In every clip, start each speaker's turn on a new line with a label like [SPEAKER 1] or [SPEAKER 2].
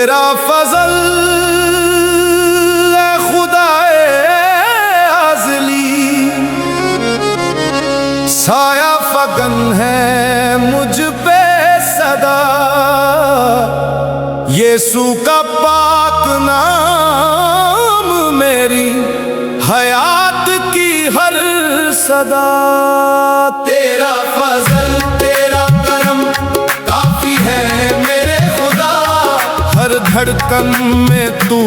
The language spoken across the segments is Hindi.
[SPEAKER 1] तेरा फजल खुदाए आज़ली, साया फगन है मुझ पे सदा। यीशु का पाक नाम मेरी हयात की हर सदा। तेरा फजल तेरा करम काफी है मेरे खुदा, हर धड़कन में तू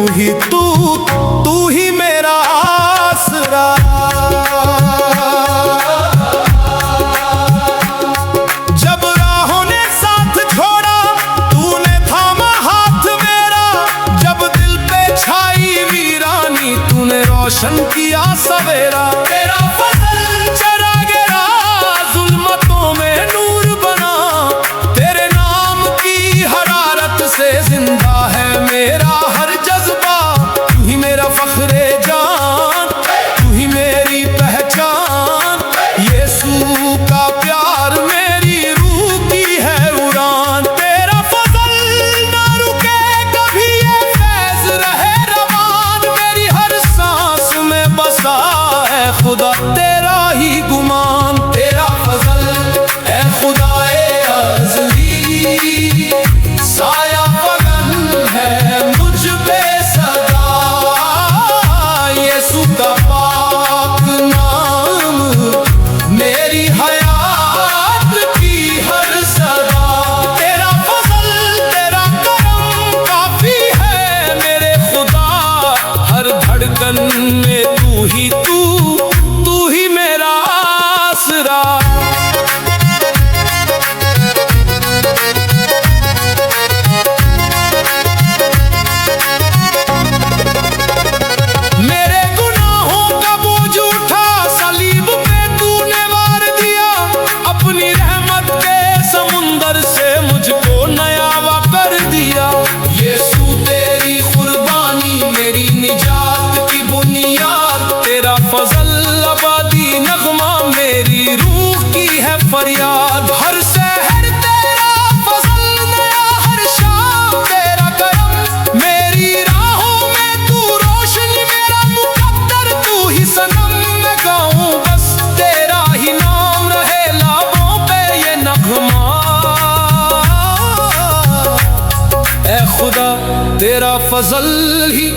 [SPEAKER 1] ही मेरा आसरा। जब राहों ने साथ छोड़ा तूने थामा हाथ मेरा, जब दिल पे छाई वीरानी तूने रोशन किया सवेरा। तेरा फजल चरा गिरा जुल्मतों में नूर बना, तेरे नाम की हरारत से जिंदा है मेरा हर जज्बा। तू ही मेरा फख्रे जान, तू ही मेरी पहचान। यीशु का प्यार मेरी रूह की है उड़ान। तेरा फजल ना रुके कभी, ये फैज़ रहे रवान। मेरी हर सांस में बसा है खुदा तेरा ही गुमान। तेरा फजल है खुदाए आज़ली, साया फगन है मुझ पे सदा। यीशु का पाक नाम मेरी हयात की हर सदा। तेरा फजल तेरा करम काफी है मेरे खुदा, हर धड़कन में तू ही मेरा आसरा। मेरे गुनाहों का बोझ उठा सलीब पे तूने वार दिया, अपनी रहमत के समुंदर से मुझको नयावा कर दिया। यीशु तेरी कुर्बानी मेरी निजात की बुनियाद, तेरा फजल अबादी नगमा मेरी रूह की है फरियाद। हर शहर तेरा फजल नया, हर शाम तेरा करम मेरी राहों में तू रोशनी मेरा मुकद्दर तू ही सनम। मैं गाऊं बस तेरा ही नाम रहे लाबों पे ये नगमा। ए खुदा तेरा फजल ही